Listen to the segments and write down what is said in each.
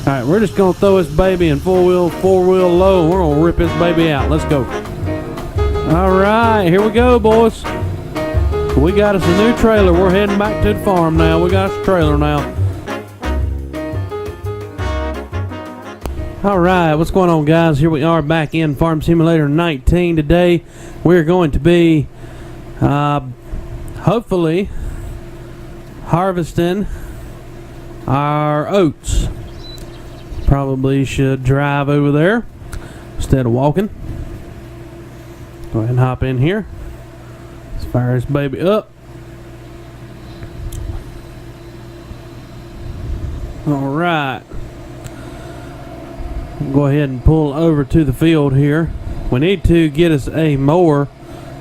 Alright, we're just gonna throw this baby in four wheel low, and we're gonna rip this baby out. Let's go. Alright, here we go, boys. We got us a new trailer. We're heading back to the farm now. We got us a trailer now. Alright, what's going on, guys? Here we are back in Farm Simulator 19. Today we're going to be hopefully harvesting our oats. Probably should drive over there instead of walking. Go ahead and hop in here. Let's fire this baby up. Alright. Go ahead and pull over to the field here. We need to get us a mower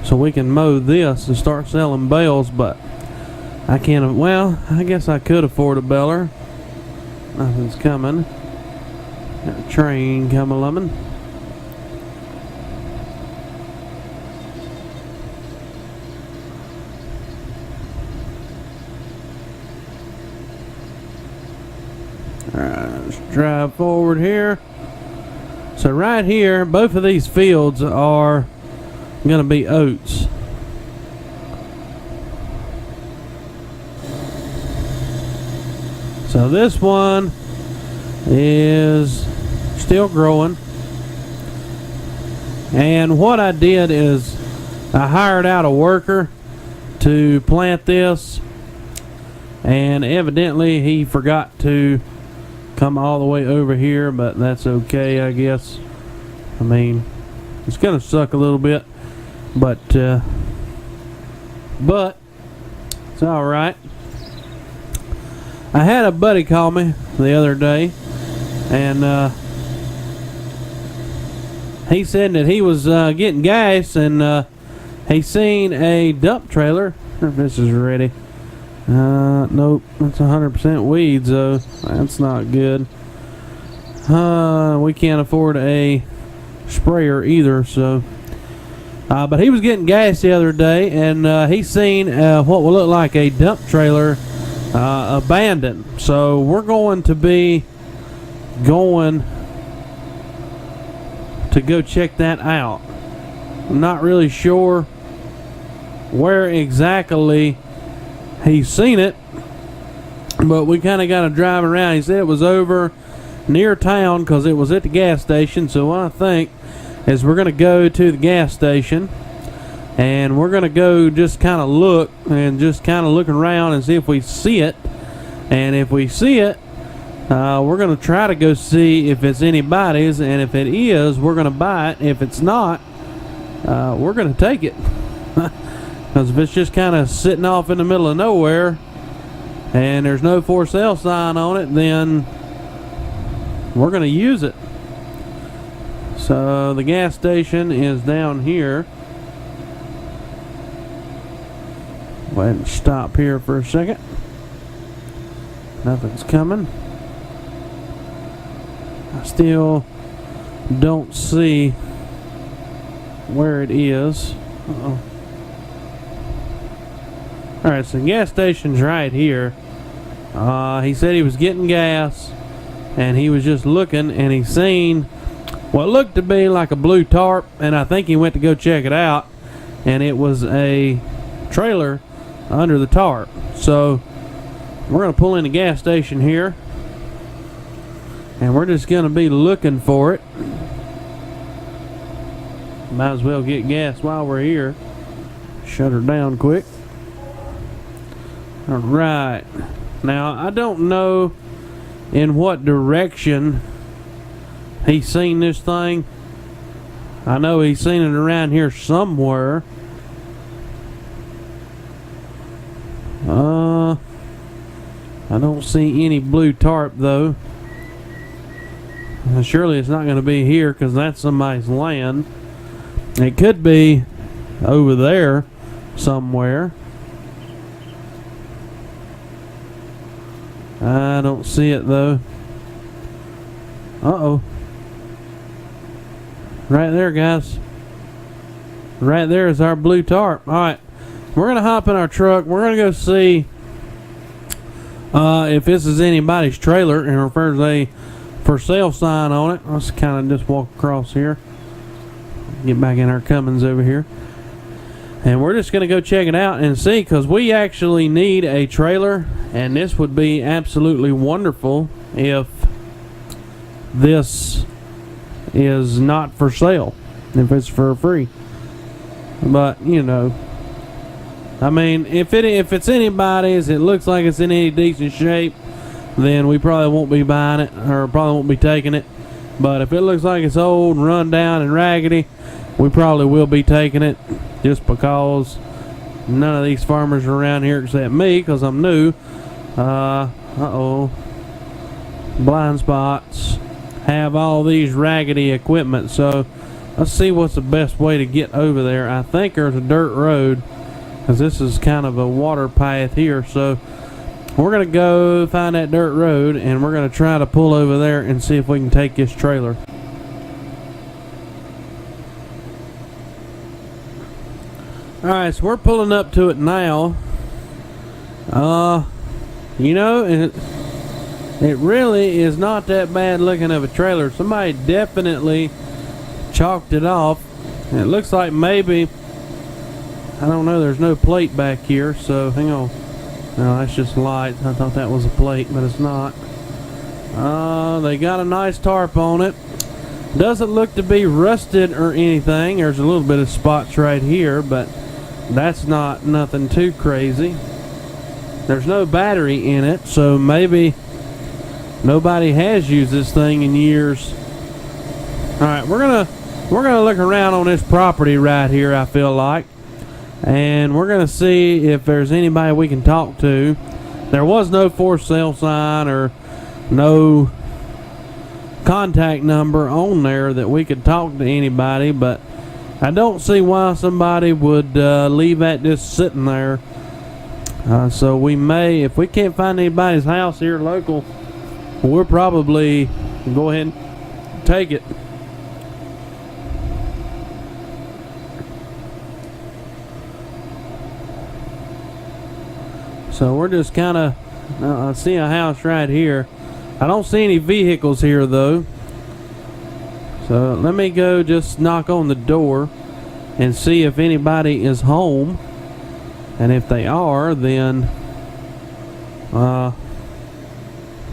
so we can mow this and start selling bales, but I can't. Well, I guess I could afford a baler. Nothing's coming. Got a train coming lemon. Alright, let's drive forward here. So right here, both of these fields are going to be oats. So this one is still growing. And what I did is I hired out a worker to plant this. And evidently he forgot to come all the way over here, but that's okay, I guess. I mean, it's gonna suck a little bit, but it's all right. I had a buddy call me the other day, and he said that he was getting gas, and he seen a dump trailer. I wonder if this is ready. Nope, that's 100% weeds, though. That's not good. We can't afford a sprayer either, so. But he was getting gas the other day, and he seen what will look like a dump trailer abandoned. So we're going to be going to go check that out. I'm not really sure where exactly he's seen it, but we kind of got to drive around. He said it was over near town because it was at the gas station. So what I think is we're going to go to the gas station and we're going to go just kind of look and just kind of look around and see if we see it. And if we see it, we're going to try to go see if it's anybody's, and if it is, we're going to buy it. If it's not, we're going to take it. Because if it's just kind of sitting off in the middle of nowhere and there's no for sale sign on it, then we're going to use it. So the gas station is down here. Go ahead and stop here for a second. Nothing's coming. I still don't see where it is. Uh-oh. Alright, so the gas station's right here. He said he was getting gas, and he was just looking, and he seen what looked to be like a blue tarp, and I think he went to go check it out, and it was a trailer under the tarp. So we're going to pull in the gas station here, and we're just going to be looking for it. Might as well get gas while we're here. Shut her down quick. Alright, now I don't know in what direction he's seen this thing. I know he's seen it around here somewhere. I don't see any blue tarp though. Surely it's not going to be here because that's somebody's land. It could be over there somewhere. I don't see it though. Uh-oh. Right there, guys. Right there is our blue tarp. Alright. We're going to hop in our truck. We're going to go see if this is anybody's trailer, and if there's a for sale sign on it. Let's kind of just walk across here. Get back in our Cummins over here. And we're just going to go check it out and see, because we actually need a trailer, and this would be absolutely wonderful if this is not for sale, if it's for free. But, you know, I mean, if it's anybody's, it looks like it's in any decent shape, then we probably won't be buying it, or probably won't be taking it. But if it looks like it's old and run down and raggedy, we probably will be taking it, just because none of these farmers are around here except me, because I'm new. Blind spots have all these raggedy equipment. So let's see what's the best way to get over there. I think there's a dirt road, because this is kind of a water path here. So we're going to go find that dirt road, and we're going to try to pull over there and see if we can take this trailer. Alright, so we're pulling up to it now. You know, it really is not that bad looking of a trailer. Somebody definitely chalked it off. And it looks like maybe, I don't know, there's no plate back here, so hang on. No, that's just lights. I thought that was a plate, but it's not. They got a nice tarp on it. Doesn't look to be rusted or anything. There's a little bit of spots right here, but that's not nothing too crazy. There's no battery in it, so maybe nobody has used this thing in years. Alright, we're gonna look around on this property right here, I feel like. And we're gonna see if there's anybody we can talk to. There was no for sale sign or no contact number on there that we could talk to anybody, but I don't see why somebody would leave that just sitting there. So we may, if we can't find anybody's house here local, we'll probably go ahead and take it. So we're just kind of, I see a house right here. I don't see any vehicles here though. So let me go just knock on the door and see if anybody is home. And if they are, then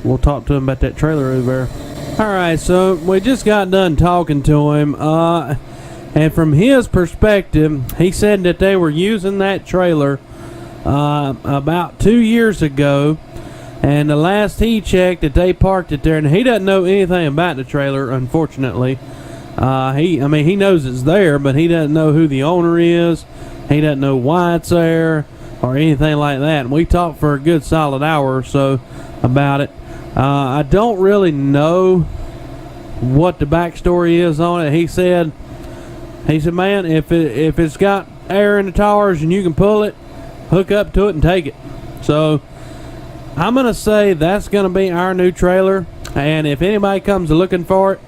we'll talk to him about that trailer over there. Alright, so we just got done talking to him. And from his perspective, he said that they were using that trailer about 2 years ago. And the last he checked, that they parked it there, and he doesn't know anything about the trailer, unfortunately. He knows it's there, but he doesn't know who the owner is. He doesn't know why it's there or anything like that. And we talked for a good solid hour or so about it. I don't really know what the backstory is on it. He said, man, if it's got air in the tires and you can pull it, hook up to it and take it. So I'm going to say that's going to be our new trailer, and if anybody comes looking for it,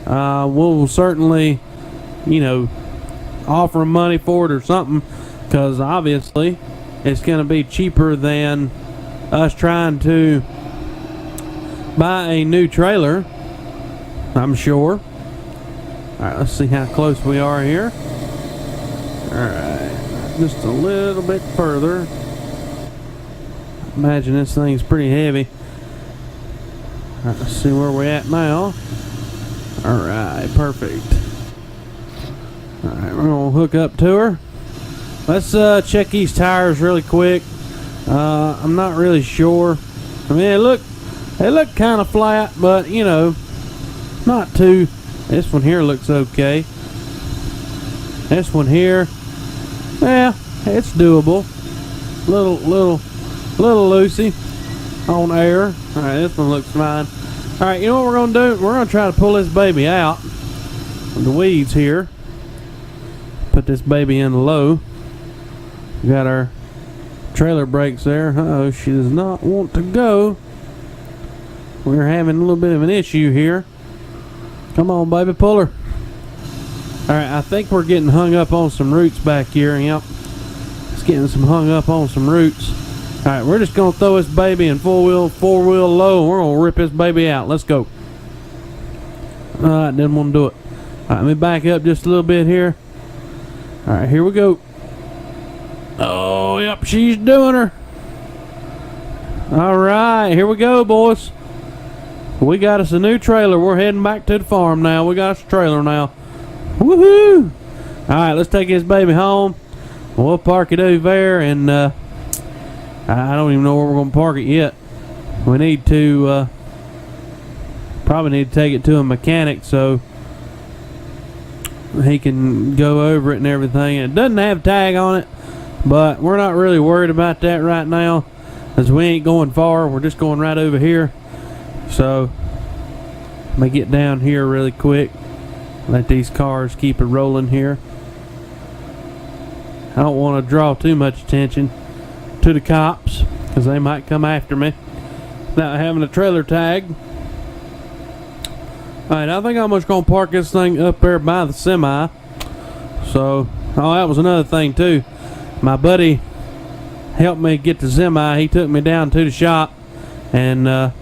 we'll certainly, offer them money for it or something, because obviously it's going to be cheaper than us trying to buy a new trailer, I'm sure. Alright, let's see how close we are here. Alright, just a little bit further. Imagine this thing's pretty heavy. Alright, let's see where we're at now. Alright, perfect. Alright, we're gonna hook up to her. Let's check these tires really quick. I'm not really sure. I mean, they look kind of flat, but not too. This one here looks okay. This one here, yeah, it's doable. Little loosey on air. Alright, this one looks fine. Alright, you know what we're going to do? We're going to try to pull this baby out of the weeds here. Put this baby in low. We got our trailer brakes there. Uh-oh, she does not want to go. We're having a little bit of an issue here. Come on, baby, pull her. Alright, I think we're getting hung up on some roots back here. Yep. It's getting some hung up on some roots. Alright, we're just going to throw this baby in four wheel low, and we're going to rip this baby out. Let's go. Didn't want to do it. Alright, let me back up just a little bit here. Alright, here we go. Oh, yep, she's doing her. Alright, here we go, boys. We got us a new trailer. We're heading back to the farm now. We got us a trailer now. Woohoo! Alright, let's take this baby home. We'll park it over there, and I don't even know where we're going to park it yet. We need to probably need to take it to a mechanic so he can go over it and everything. It doesn't have a tag on it, but we're not really worried about that right now, as we ain't going far. We're just going right over here. So let me get down here really quick. Let these cars keep it rolling here. I don't want to draw too much attention to the cops, because they might come after me without having a trailer tag. Alright, I think I'm just going to park this thing up there by the semi. So, oh, that was another thing too. My buddy helped me get the semi. He took me down to the shop, and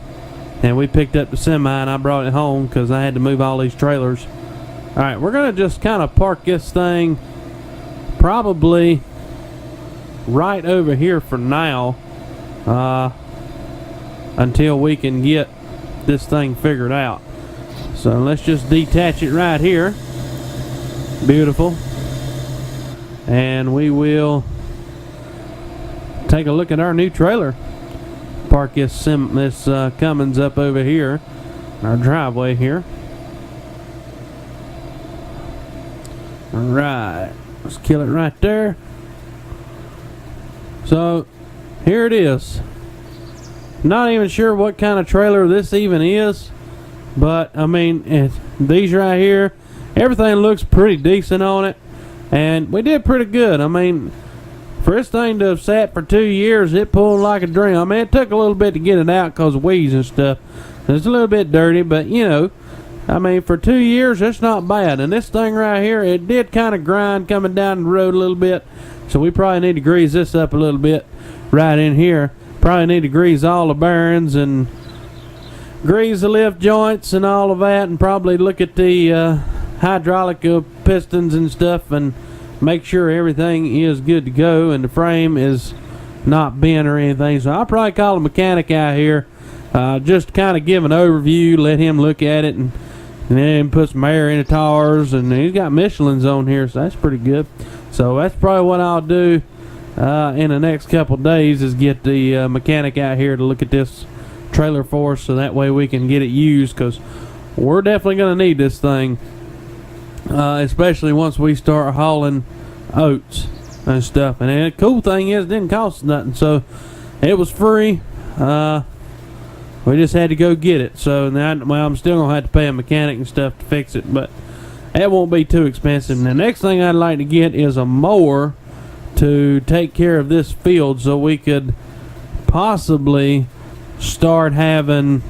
we picked up the semi, and I brought it home because I had to move all these trailers. Alright, we're going to just kind of park this thing probably right over here for now, until we can get this thing figured out. So let's just detach it right here. Beautiful. And we will take a look at our new trailer. Park this Cummins up over here, our driveway here. Alright, let's kill it right there. So here it is. Not even sure what kind of trailer this even is, but I mean, these right here, everything looks pretty decent on it, and we did pretty good. I mean, for this thing to have sat for 2 years, it pulled like a dream. I mean, it took a little bit to get it out because of weeds and stuff. It's a little bit dirty, but you know, I mean, for 2 years, that's not bad. And this thing right here, it did kind of grind coming down the road a little bit, so we probably need to grease this up a little bit right in here. Probably need to grease all the bearings and grease the lift joints and all of that, and probably look at the hydraulic pistons and stuff and make sure everything is good to go and the frame is not bent or anything. So I'll probably call a mechanic out here, just kind of give an overview, let him look at it, and then put some air in the tires. And he's got Michelin's on here, so that's pretty good. So that's probably what I'll do in the next couple days, is get the mechanic out here to look at this trailer for us, so that way we can get it used, because we're definitely going to need this thing, especially once we start hauling oats and stuff. And the cool thing is, it didn't cost nothing, so it was free. We just had to go get it. So now, well, I'm still going to have to pay a mechanic and stuff to fix it, but it won't be too expensive. And the next thing I'd like to get is a mower to take care of this field, so we could possibly start having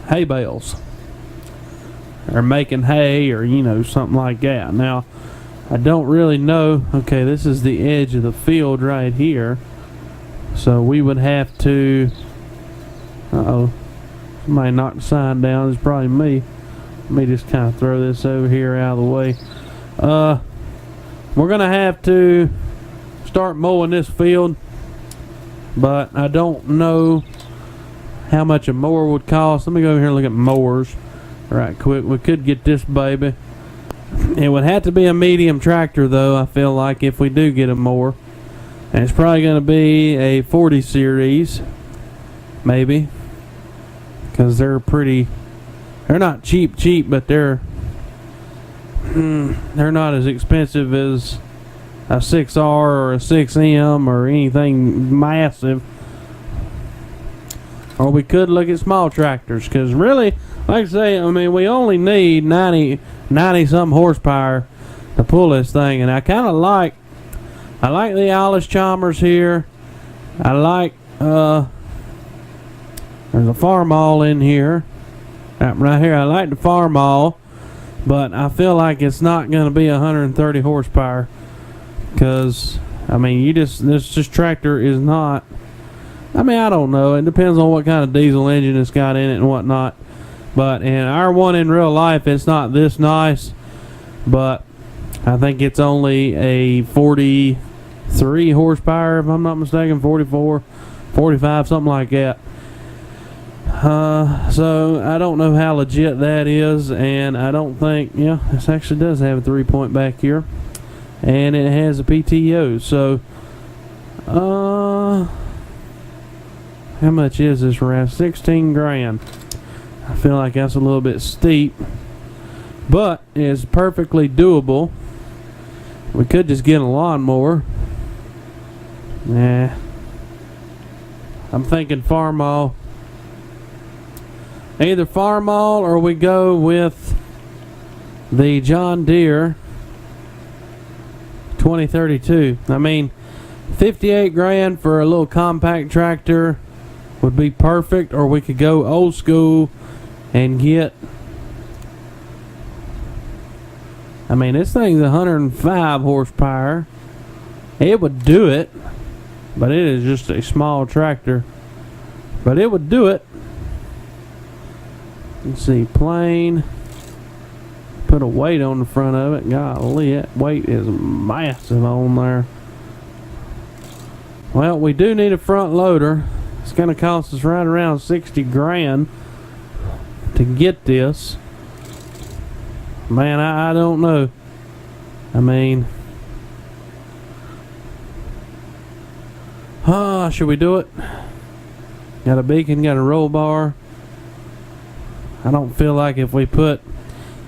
hay bales, or making hay, or you know, something like that. Now I don't really know. Okay, this is the edge of the field right here, so we would have to somebody knocked the sign down. It's probably me. Let me just kind of throw this over here out of the way. We're gonna have to start mowing this field, but I don't know how much a mower would cost. Let me go over here and look at mowers right quick. We could get this baby. It would have to be a medium tractor though, I feel like, if we do get a mower. And it's probably going to be a 40 series, maybe, because they're not cheap, but they're not as expensive as a 6R or a 6M or anything massive. Or we could look at small tractors, because really, like I say, I mean, we only need 90 some horsepower to pull this thing. And I kind of like the Alice Chalmers here. I like there's a Farmall in here, right here. I like the Farmall, but I feel like it's not going to be 130 horsepower, because I mean, this tractor is not. I mean, I don't know. It depends on what kind of diesel engine it's got in it and whatnot. But in our one in real life, it's not this nice. But I think it's only a 43 horsepower, if I'm not mistaken, 44, 45, something like that. So I don't know how legit that is, and I don't think, yeah, this actually does have a 3-point back here, and it has a PTO. So, how much is this wrap? 16 grand. I feel like that's a little bit steep, but it's perfectly doable. We could just get a lawnmower. Nah, I'm thinking Farmall. Either Farmall or we go with the John Deere 2032. I mean, 58 grand for a little compact tractor would be perfect, or we could go old school and get, I mean, this thing's 105 horsepower. It would do it, but it is just a small tractor. But it would do it. Let's see, plain. Put a weight on the front of it. Golly, that weight is massive on there. Well, we do need a front loader. It's going to cost us right around 60 grand to get this. Man, I don't know. I mean, should we do it? Got a beacon, got a roll bar. I don't feel like if we put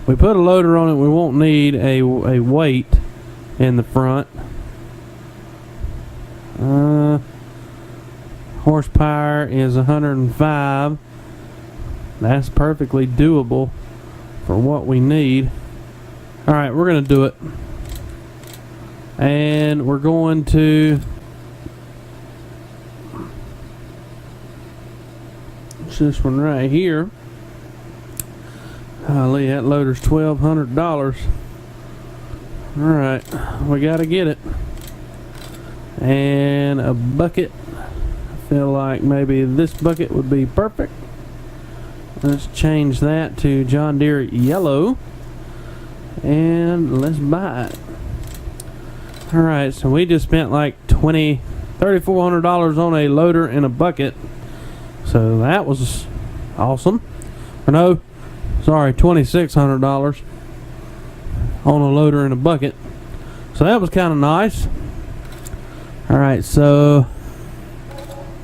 a loader on it, we won't need a weight in the front. Horsepower is 105. That's perfectly doable for what we need. Alright, we're going to do it. And we're going to, it's this one right here. Golly, that loader's $1,200. Alright, we gotta get it. And a bucket. I feel like maybe this bucket would be perfect. Let's change that to John Deere yellow. And let's buy it. Alright, so we just spent like $3,400 on a loader and a bucket. So that was awesome. Or no, sorry, $2,600 on a loader and a bucket. So that was kind of nice. Alright, so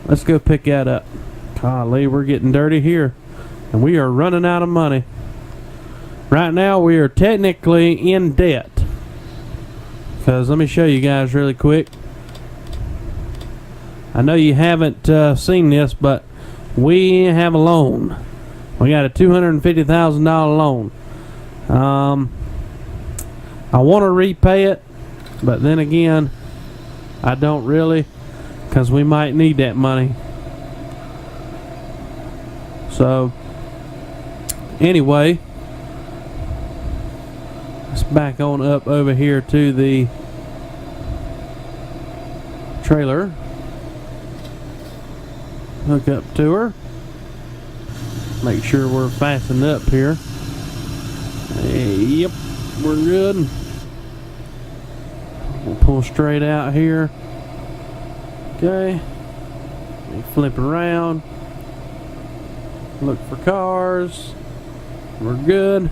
let's go pick that up. Golly, we're getting dirty here. And we are running out of money. Right now we are technically in debt. Because let me show you guys really quick. I know you haven't seen this, but we have a loan. We got a $250,000 loan. I want to repay it, but then again, I don't really, because we might need that money. So, anyway, let's back on up over here to the trailer. Hook up to her. Make sure we're fastened up here. Yep, we're good. We'll pull straight out here. Okay. We flip around. Look for cars. We're good.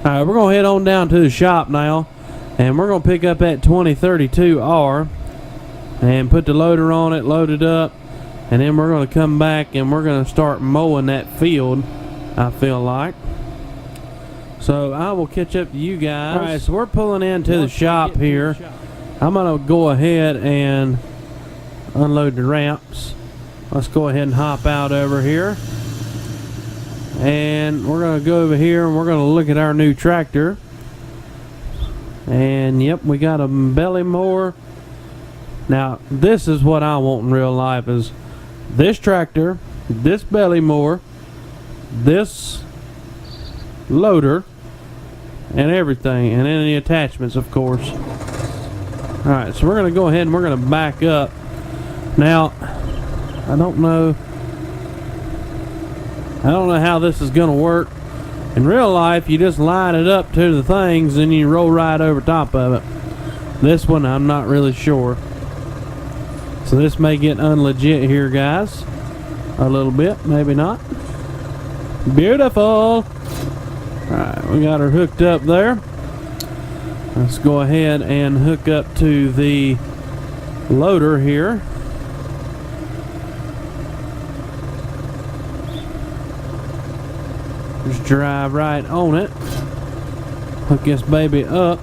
Alright, we're going to head on down to the shop now. And we're going to pick up that 2032R. And put the loader on it, load it up. And then we're going to come back and we're going to start mowing that field, I feel like. So I will catch up to you guys. Alright, so we're pulling into the shop here. I'm going to go ahead and unload the ramps. Let's go ahead and hop out over here. And we're going to go over here and we're going to look at our new tractor. And yep, we got a belly mower. Now, this is what I want in real life, is this tractor, this belly mower, this loader, and everything, and then the attachments, of course. Alright, so we're going to go ahead and we're going to back up. Now, I don't know. I don't know how this is going to work. In real life, you just line it up to the things and you roll right over top of it. This one, I'm not really sure. So this may get unlegit here, guys. A little bit, maybe not. Beautiful. Alright, we got her hooked up there. Let's go ahead and hook up to the loader here. Just drive right on it. Hook this baby up.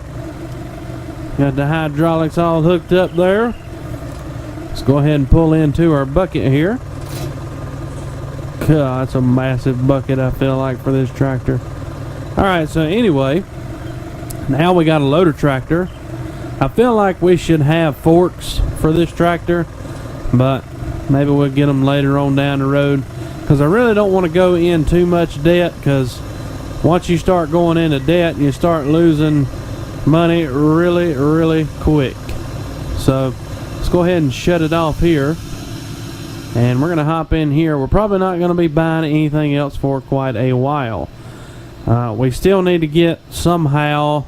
Got the hydraulics all hooked up there. Let's go ahead and pull into our bucket here. God, that's a massive bucket, I feel like, for this tractor. Alright, so anyway, now we got a loader tractor. I feel like we should have forks for this tractor, but maybe we'll get them later on down the road, because I really don't want to go in too much debt, because once you start going into debt, you start losing money really, really quick. So let's go ahead and shut it off here. And we're going to hop in here. We're probably not going to be buying anything else for quite a while. We still need to get somehow.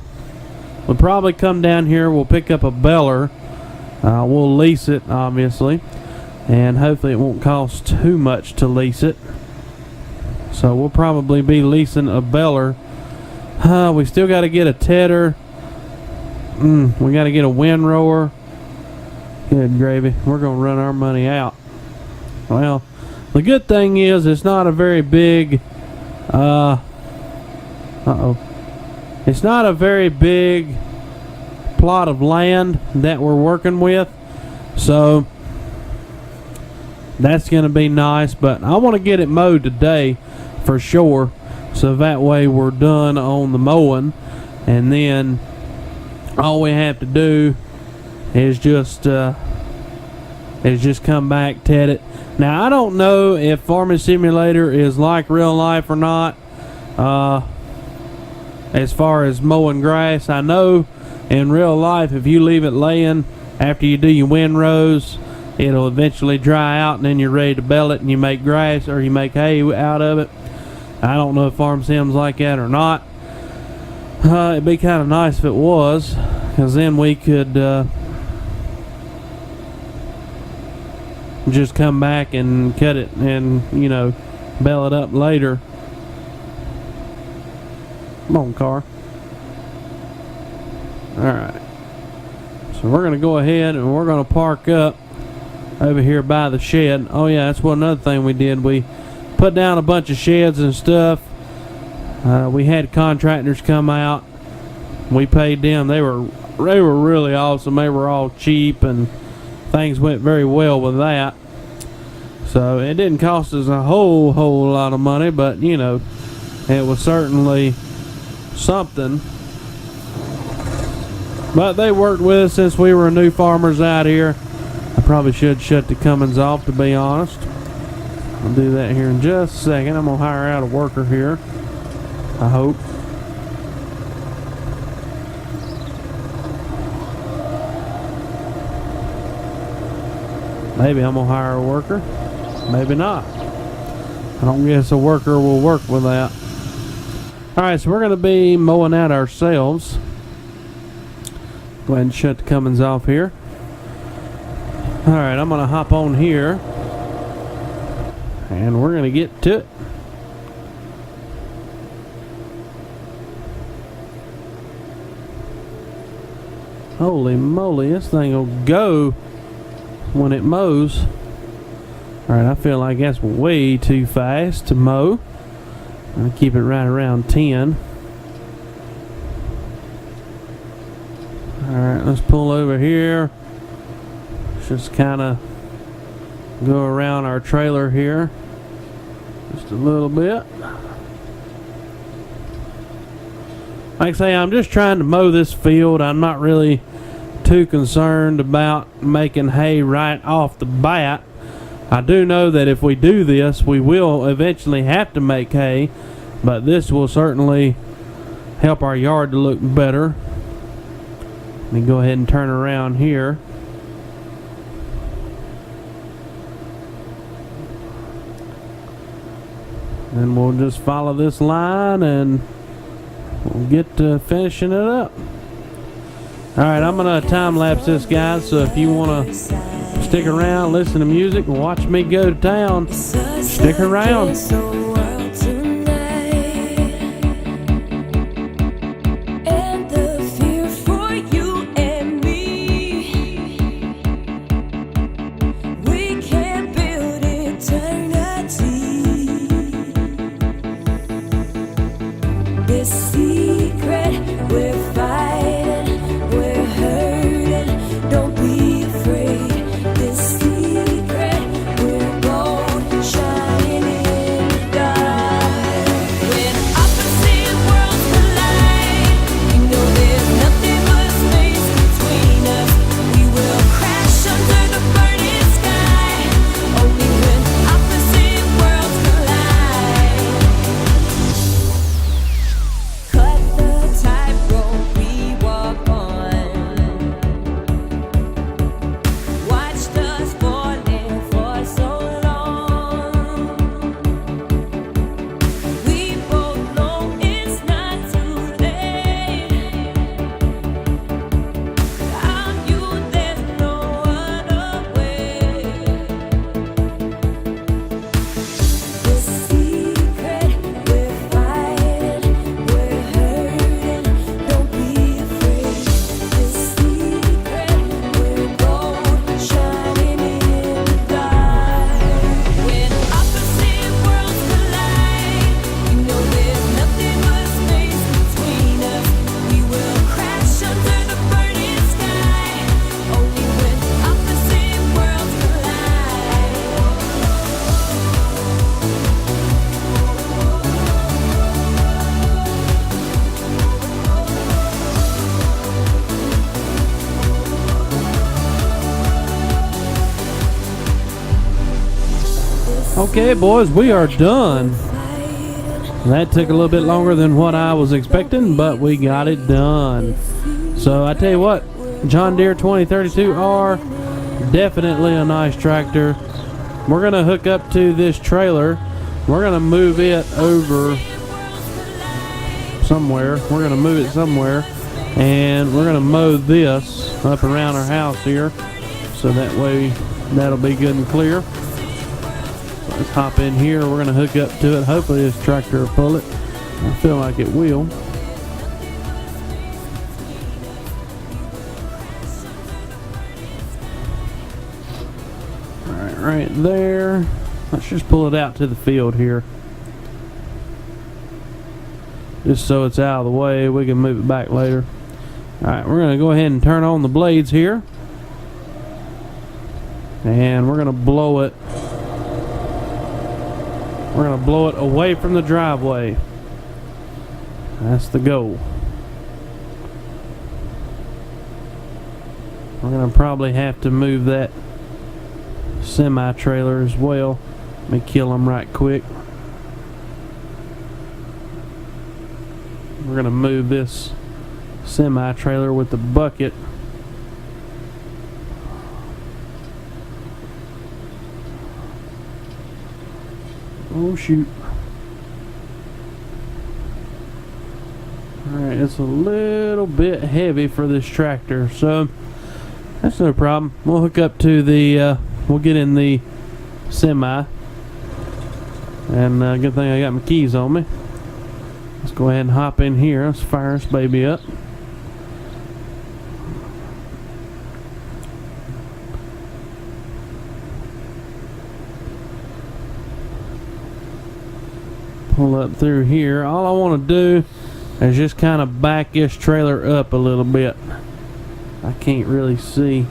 We'll probably come down here. We'll pick up a baler. We'll lease it, obviously. And hopefully it won't cost too much to lease it. So we'll probably be leasing a baler. We still got to get a tedder. We got to get a windrower. Good gravy. We're going to run our money out. Well, the good thing is it's not a very big, it's not a very big plot of land that we're working with, so that's going to be nice, but I want to get it mowed today for sure, so that way we're done on the mowing, and then all we have to do is just come back, ted it. Now, I don't know if Farming Simulator is like real life or not, as far as mowing grass. I know in real life, if you leave it laying after you do your windrows, it'll eventually dry out, and then you're ready to bale it and you make grass or you make hay out of it. I don't know if Farm Sim's like that or not. It'd be kind of nice if it was, because then we could just come back and cut it and, you know, bale it up later. Come on, car. Alright. So we're going to go ahead and we're going to park up over here by the shed. Oh yeah, that's one other thing we did. We put down a bunch of sheds and stuff. We had contractors come out. We paid them. They were really awesome. They were all cheap, and things went very well with that. So it didn't cost us a whole lot of money, but you know, it was certainly something. But they worked with us since we were new farmers out here. I probably should shut the Cummins off, to be honest. I'll do that here in just a second. I'm gonna hire out a worker here, I hope. Maybe I'm gonna hire a worker, maybe not. I don't guess a worker will work with that. Alright, so we're gonna be mowing out ourselves. Go ahead and shut the Cummins off here. Alright, I'm gonna hop on here and we're gonna get to it. Holy moly, this thing will go when it mows. Alright, I feel like that's way too fast to mow. I'm gonna keep it right around 10. Alright, let's pull over here. Just kind of go around our trailer here just a little bit. Like I say, I'm just trying to mow this field. I'm not really too concerned about making hay right off the bat. I do know that if we do this, we will eventually have to make hay, but this will certainly help our yard to look better. Let me go ahead and turn around here. And we'll just follow this line and we'll get to finishing it up. Alright, I'm going to time lapse this, guys, so if you want to stick around, listen to music, and watch me go to town, stick around. Okay, boys, we are done. That took a little bit longer than what I was expecting, but we got it done. So I tell you what, John Deere 2032R, definitely a nice tractor. We're going to hook up to this trailer. We're going to move it over somewhere. We're going to move it somewhere, and we're going to mow this up around our house here, so that way that'll be good and clear. Let's hop in here. We're going to hook up to it. Hopefully this tractor will pull it. I feel like it will. Alright, right there. Let's just pull it out to the field here. Just so it's out of the way. We can move it back later. Alright, we're going to go ahead and turn on the blades here. And we're going to blow it. We're going to blow it away from the driveway. That's the goal. We're going to probably have to move that semi-trailer as well. Let me kill them right quick. We're going to move this semi-trailer with the bucket. Oh shoot. Alright, it's a little bit heavy for this tractor, so that's no problem. We'll hook up to the, we'll get in the semi. And good thing I got my keys on me. Let's go ahead and hop in here. Let's fire this baby up. Pull up through here. All I want to do is just kind of back this trailer up a little bit. I can't really see.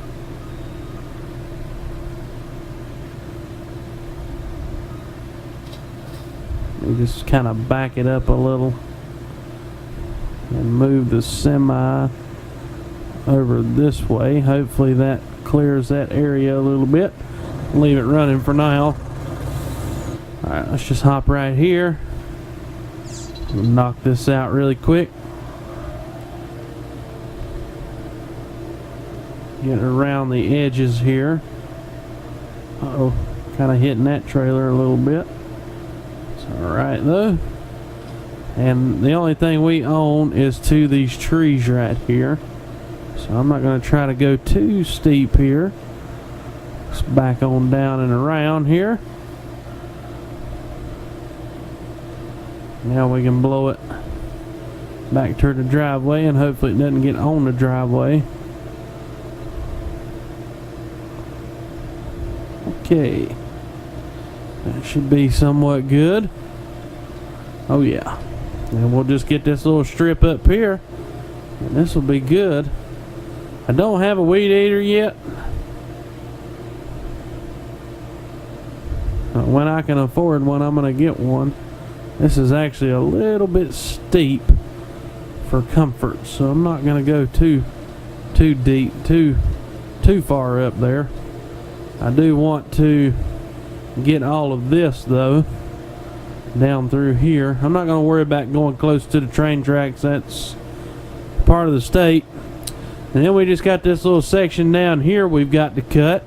Let me just kind of back it up a little and move the semi over this way. Hopefully that clears that area a little bit. Leave it running for now. Alright, let's just hop right here. We'll knock this out really quick. Get around the edges here. Uh-oh, kind of hitting that trailer a little bit. Let's alright though. And the only thing we own is to these trees right here. So I'm not going to try to go too steep here. Let's back on down and around here. Now we can blow it back to the driveway, and hopefully it doesn't get on the driveway. Okay. That should be somewhat good. Oh yeah. And we'll just get this little strip up here, and this will be good. I don't have a weed eater yet. When I can afford one, I'm going to get one. This is actually a little bit steep for comfort, so I'm not going to go too deep, too far up there. I do want to get all of this though down through here. I'm not going to worry about going close to the train tracks. That's part of the state. And then we just got this little section down here we've got to cut,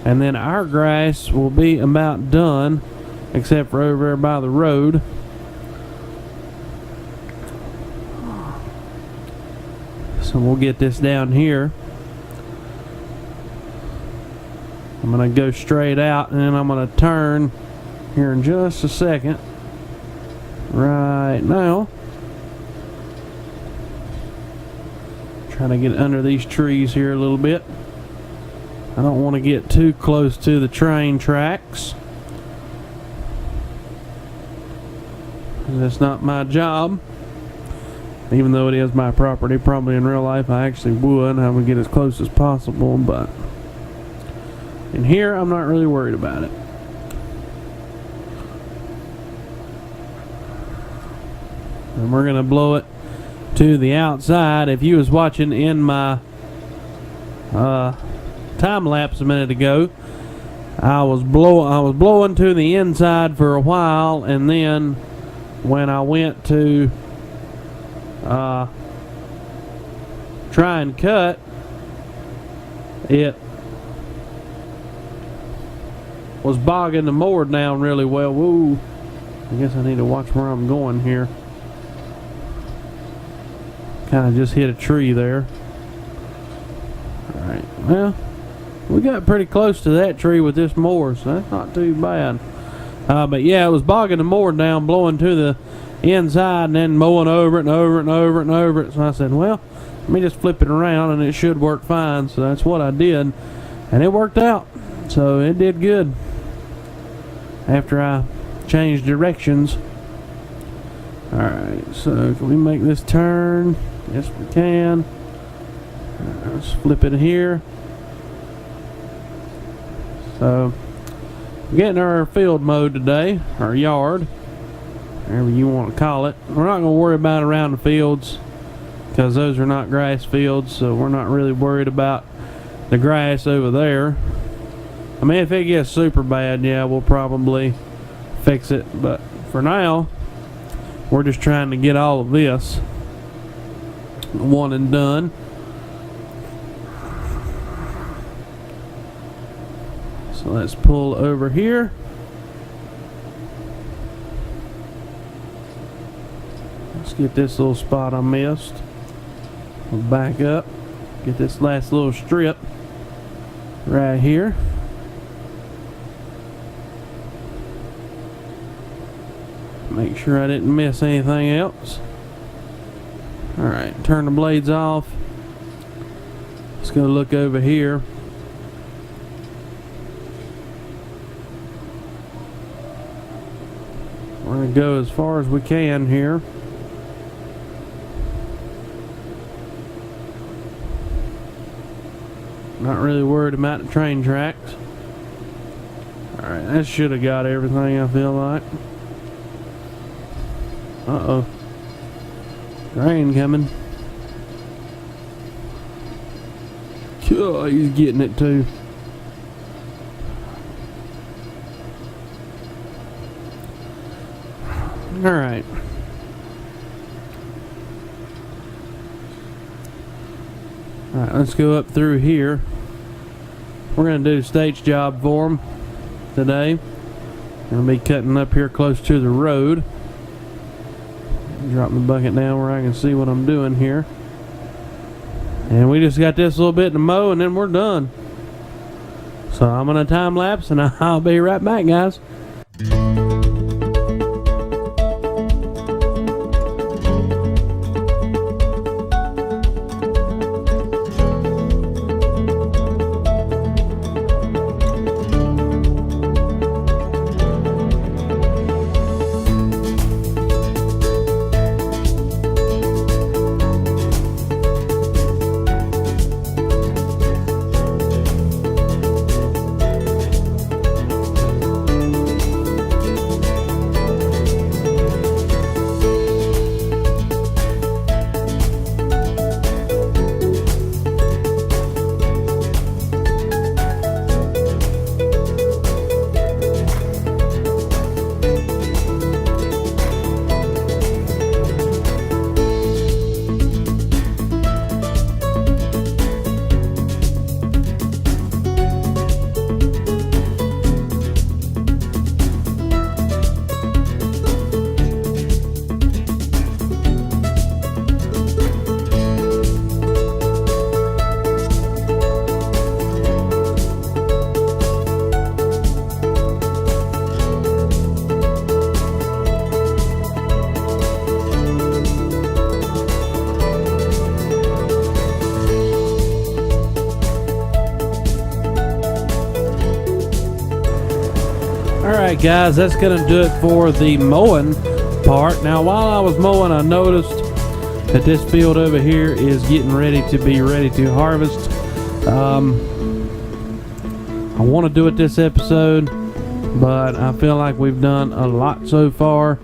and then our grass will be about done, except for over there by the road. So we'll get this down here. I'm going to go straight out, and then I'm going to turn here in just a second. Right now. Trying to get under these trees here a little bit. I don't want to get too close to the train tracks. That's not my job. Even though it is my property, probably in real life I actually would. I would get as close as possible, but in here I'm not really worried about it. And we're gonna blow it to the outside. If you was watching in my time lapse a minute ago, I was blowing to the inside for a while, and then when I went to try and cut, it was bogging the mower down really well. Woo! I guess I need to watch where I'm going here. Kind of just hit a tree there. Alright, well, we got pretty close to that tree with this mower, so that's not too bad. But yeah, it was bogging the mower down, blowing to the inside, and then mowing over it and over it and over it and over it. So I said, well, let me just flip it around and it should work fine. So that's what I did, and it worked out. So it did good after I changed directions. Alright, so can we make this turn? Yes, we can. Let's flip it here. So, we're getting our field mowed today, our yard, whatever you want to call it. We're not going to worry about around the fields, because those are not grass fields, so we're not really worried about the grass over there. I mean, if it gets super bad, yeah, we'll probably fix it, but for now, we're just trying to get all of this one and done. So let's pull over here. Let's get this little spot I missed. We'll back up. Get this last little strip right here. Make sure I didn't miss anything else. Alright, turn the blades off. Let's go look over here. We're going to go as far as we can here. Not really worried about the train tracks. Alright, that should have got everything, I feel like. Uh-oh. Rain coming. Oh, he's getting it too. Alright. Alright, let's go up through here. We're going to do a stage job for them today. Gonna be cutting up here close to the road. Drop the bucket down where I can see what I'm doing here. And we just got this little bit to mow and then we're done. So I'm gonna time lapse and I'll be right back, guys. Alright guys, that's going to do it for the mowing part. Now while I was mowing, I noticed that this field over here is getting ready to harvest. I want to do it this episode, but I feel like we've done a lot so far.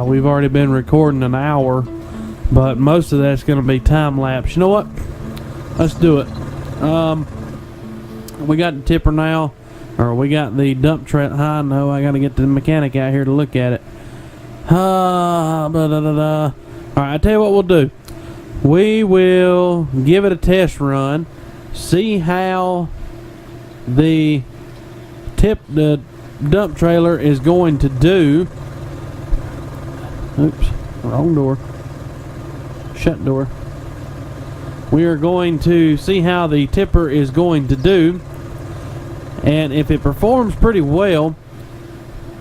We've already been recording an hour, but most of that's going to be time lapse. You know what? Let's do it. We got the tipper now. Or we got the dump truck. I know I got to get the mechanic out here to look at it. Alright, I tell you what we'll do. We will give it a test run, see how the dump trailer is going to do. Oops, wrong door. Shut door. We are going to see how the tipper is going to do. And if it performs pretty well,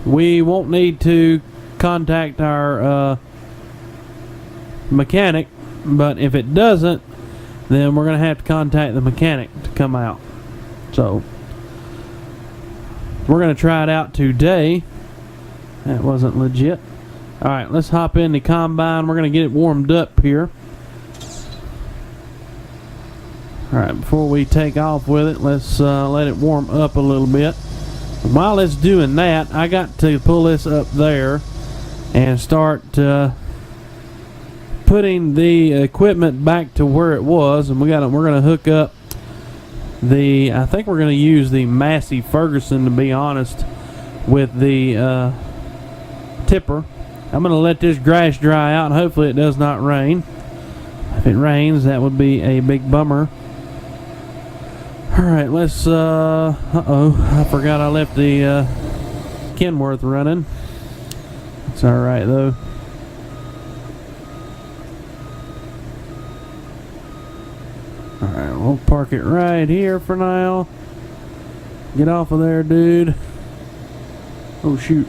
we won't need to contact our mechanic. But if it doesn't, then we're going to have to contact the mechanic to come out. So we're going to try it out today. That wasn't legit. Alright, let's hop in the combine. We're going to get it warmed up here. Alright, before we take off with it, let's let it warm up a little bit. And while it's doing that, I got to pull this up there and start putting the equipment back to where it was. And we're going to hook up the, I think we're going to use the Massey Ferguson, to be honest, with the tipper. I'm going to let this grass dry out and hopefully it does not rain. If it rains, that would be a big bummer. Alright, let's, I forgot I left the Kenworth running. It's alright though. Alright, we'll park it right here for now. Get off of there, dude. Oh shoot.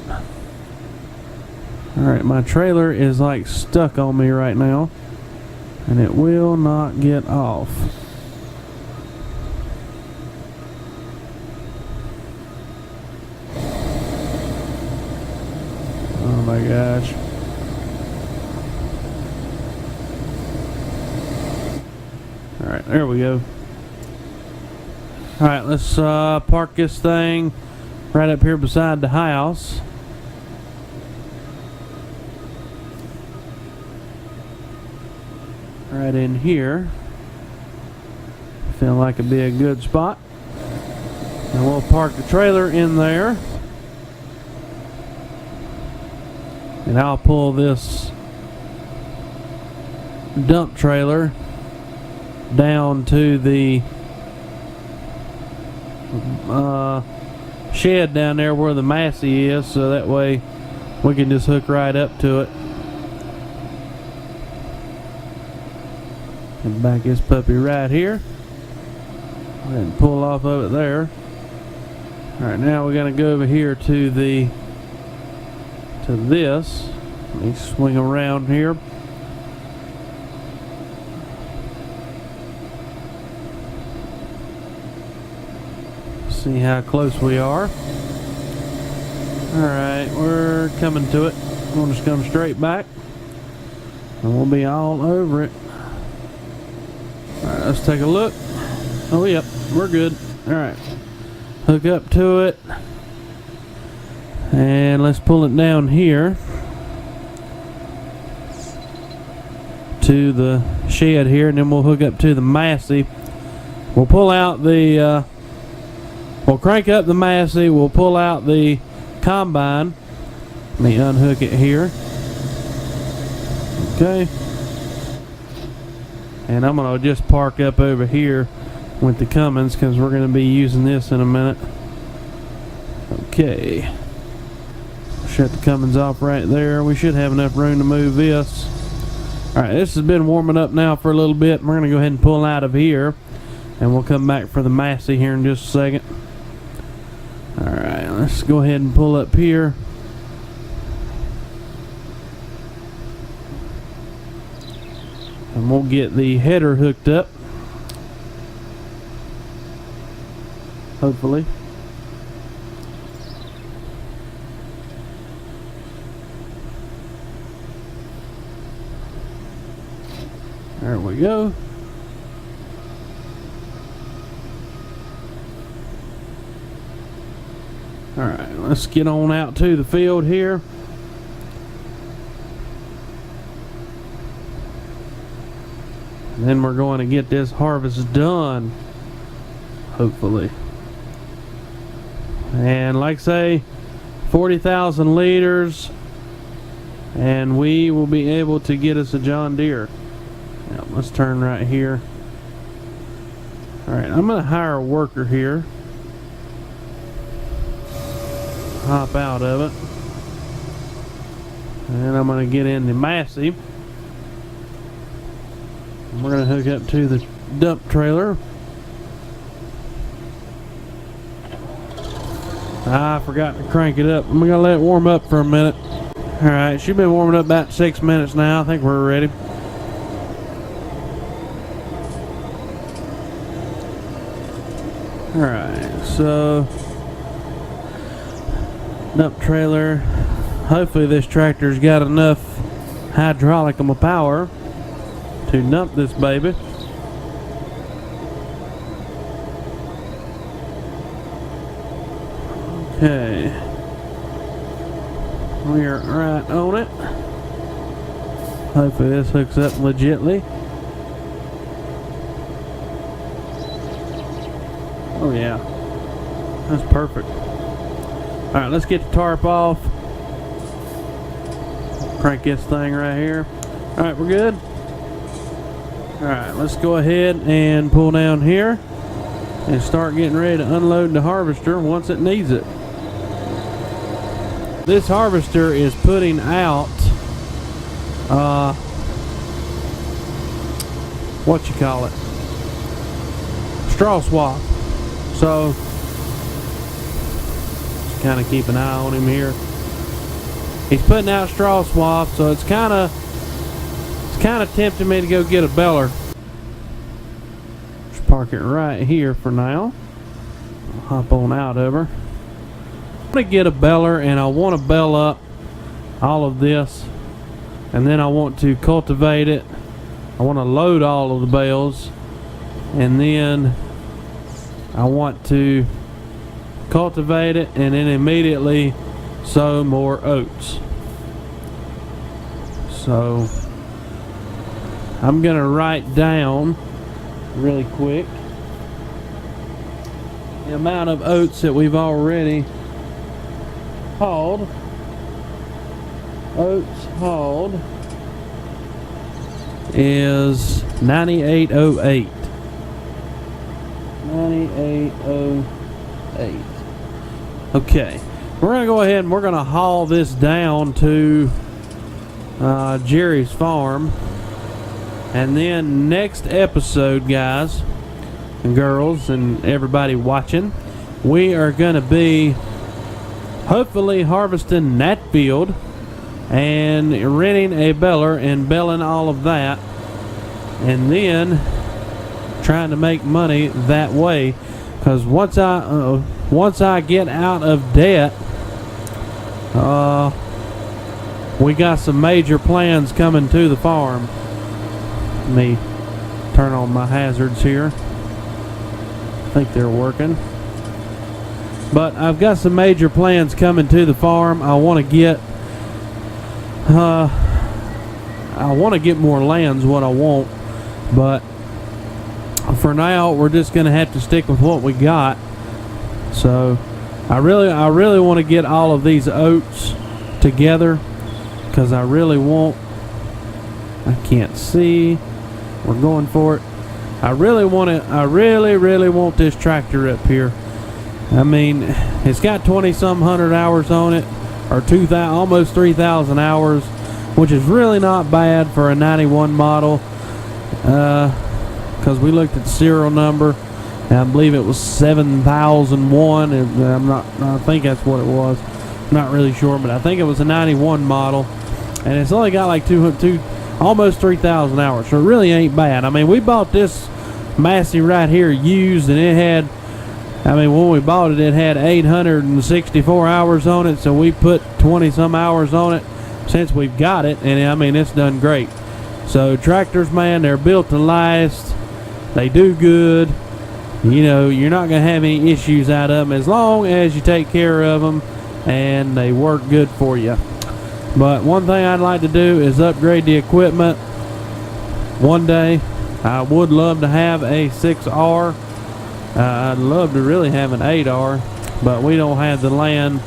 Alright, my trailer is like stuck on me right now, and it will not get off. Oh my gosh. Alright, there we go. Alright, let's park this thing right up here beside the house. Right in here. Feel like it'd be a good spot. And we'll park the trailer in there. And I'll pull this dump trailer down to the shed down there where the Massey is, so that way we can just hook right up to it. And back this puppy right here. Go ahead and pull off of it there. Alright, now we're going to go over here to this. Let me swing around here. See how close we are. Alright, we're coming to it. We'll just come straight back and we'll be all over it. Alright, let's take a look. Oh, yep, we're good. Alright, hook up to it and let's pull it down here to the shed here, and then we'll hook up to the Massey. We'll pull out the we'll crank up the Massey, we'll pull out the combine. Let me unhook it here. Okay. And I'm going to just park up over here with the Cummins because we're going to be using this in a minute. Okay. Shut the Cummins off right there. We should have enough room to move this. Alright, this has been warming up now for a little bit. We're going to go ahead and pull out of here, and we'll come back for the Massey here in just a second. Alright, let's go ahead and pull up here. And we'll get the header hooked up. Hopefully. There we go. Alright, let's get on out to the field here. And then we're going to get this harvest done, hopefully. And like I say, 40,000 liters, and we will be able to get us a John Deere. Now, let's turn right here. Alright, I'm going to hire a worker here. Hop out of it. And I'm going to get in the Massey. We're going to hook up to the dump trailer. I forgot to crank it up. I'm going to let it warm up for a minute. Alright, she's been warming up about 6 minutes now. I think we're ready. Alright, so dump trailer. Hopefully this tractor's got enough hydraulic power to dump this baby. Okay, we are right on it. Hopefully this hooks up legitly. Oh yeah, that's perfect. Alright, let's get the tarp off. Crank this thing right here. Alright, we're good. Alright, let's go ahead and pull down here and start getting ready to unload the harvester once it needs it. This harvester is putting out what you call it, straw swap. So just kind of keep an eye on him here. He's putting out straw swap, so it's kind of tempting me to go get a beller. Just park it right here for now. I'll hop on out of her. I'm going to get a beller, and I want to bell up all of this, and then I want to cultivate it. I want to load all of the bales, and then I want to cultivate it and then immediately sow more oats. So I'm gonna write down really quick the amount of oats that we've already hauled. Oats hauled is 9808. 9808. Okay, we're going to go ahead and we're going to haul this down to Jerry's farm. And then next episode, guys and girls and everybody watching, we are going to be hopefully harvesting that field and renting a baler and belling all of that, and then trying to make money that way. Because once I get out of debt, we got some major plans coming to the farm. Let me turn on my hazards here. I think they're working. But I've got some major plans coming to the farm. I want to get more land's what I want, but for now we're just gonna have to stick with what we got. So I really want to get all of these oats together, because I really want, I can't see, we're going for it. I really want this tractor up here. I mean, it's got 20-some hundred hours on it, or almost 3,000 hours, which is really not bad for a 91 model. Because we looked at the serial number, and I believe it was 7001. I think that's what it was. I'm not really sure, but I think it was a 91 model, and it's only got like almost 3,000 hours, so it really ain't bad. I mean, we bought this Massey right here used, and it had, I mean, when we bought it, it had 864 hours on it, so we put 20-some hours on it since we've got it, and I mean, it's done great. So tractors, man, they're built to last. They do good. You know, you're not going to have any issues out of them as long as you take care of them and they work good for you. But one thing I'd like to do is upgrade the equipment. One day, I would love to have a 6R. I'd love to really have an 8R, but we don't have the land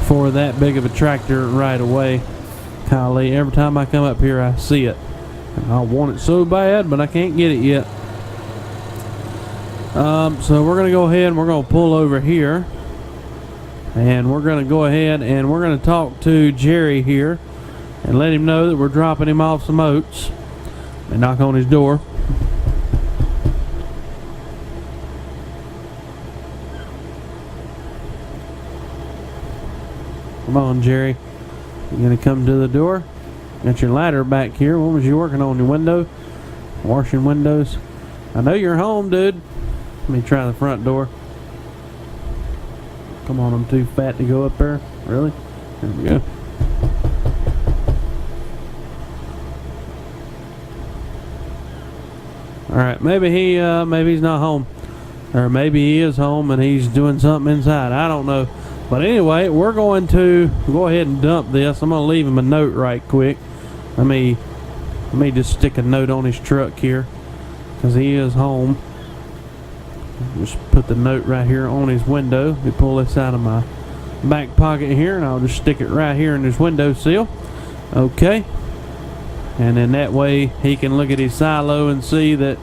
for that big of a tractor right away. Golly, every time I come up here, I see it. I want it so bad, but I can't get it yet. So we're going to go ahead and we're going to pull over here. And we're going to go ahead and we're going to talk to Jerry here and let him know that we're dropping him off some oats. And knock on his door. Come on, Jerry. You going to come to the door? Got your ladder back here. What was you working on? Your window? Washing windows? I know you're home, dude. Let me try the front door. Come on, I'm too fat to go up there. Really? There we go. Alright, maybe he's not home. Or maybe he is home and he's doing something inside. I don't know. But anyway, we're going to go ahead and dump this. I'm going to leave him a note right quick. Let me just stick a note on his truck here, because he is home. Just put the note right here on his window. Let me pull this out of my back pocket here, and I'll just stick it right here in his window sill. Okay. And then that way he can look at his silo and see that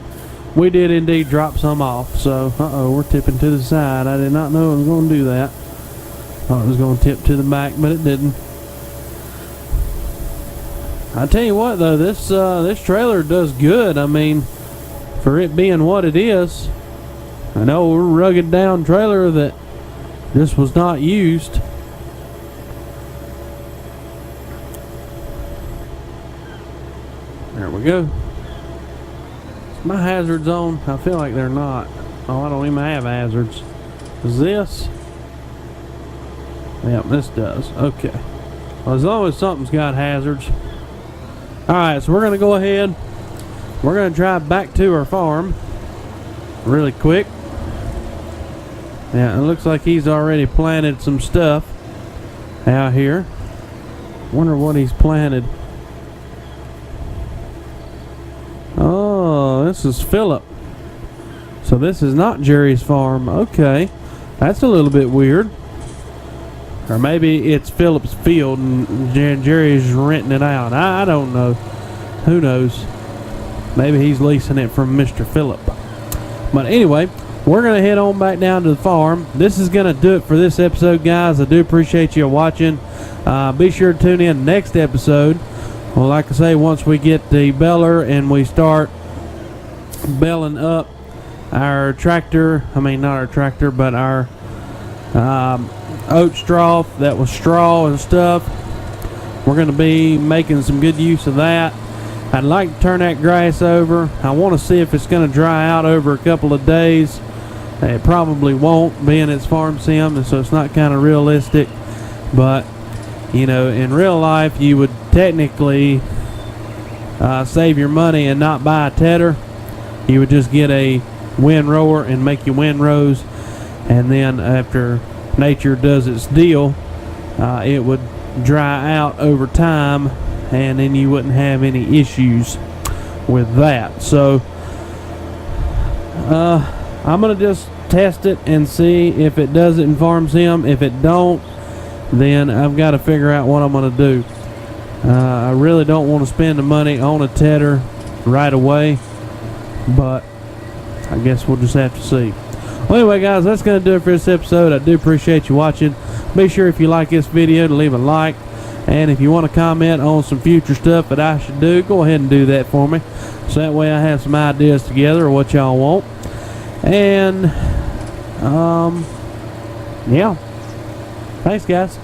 we did indeed drop some off. So, we're tipping to the side. I did not know it was going to do that. Thought it was going to tip to the back, but it didn't. I tell you what, though, this trailer does good. I mean, for it being what it is, an old rugged down trailer that just was not used. There we go. Is my hazards on? I feel like they're not. Oh, I don't even have hazards. Is this? Yep, this does. Okay. Well, as long as something's got hazards. Alright, so we're going to go ahead. We're going to drive back to our farm really quick. Yeah, it looks like he's already planted some stuff out here. Wonder what he's planted. Oh, this is Philip. So this is not Jerry's farm. Okay. That's a little bit weird. Or maybe it's Philip's field and Jerry's renting it out. I don't know. Who knows? Maybe he's leasing it from Mr. Philip. But anyway, we're going to head on back down to the farm. This is going to do it for this episode, guys. I do appreciate you watching. Be sure to tune in next episode. Well, like I say, once we get the baler and we start belling up our tractor, I mean not our tractor, but our oat straw that was straw and stuff, we're going to be making some good use of that. I'd like to turn that grass over. I want to see if it's going to dry out over a couple of days. It probably won't, being it's farm sim, and so it's not kind of realistic. But you know, in real life, you would technically save your money and not buy a tedder. You would just get a windrower and make your windrows, and then after nature does its deal, it would dry out over time, and then you wouldn't have any issues with that. So I'm gonna just test it and see if it does it in farm sim. If it don't, then I've got to figure out what I'm gonna do. I really don't want to spend the money on a tedder right away, but I guess we'll just have to see. Well, anyway, guys, that's going to do it for this episode. I do appreciate you watching. Be sure, if you like this video, to leave a like. And if you want to comment on some future stuff that I should do, go ahead and do that for me. So that way I have some ideas together of what y'all want. And, yeah. Thanks, guys.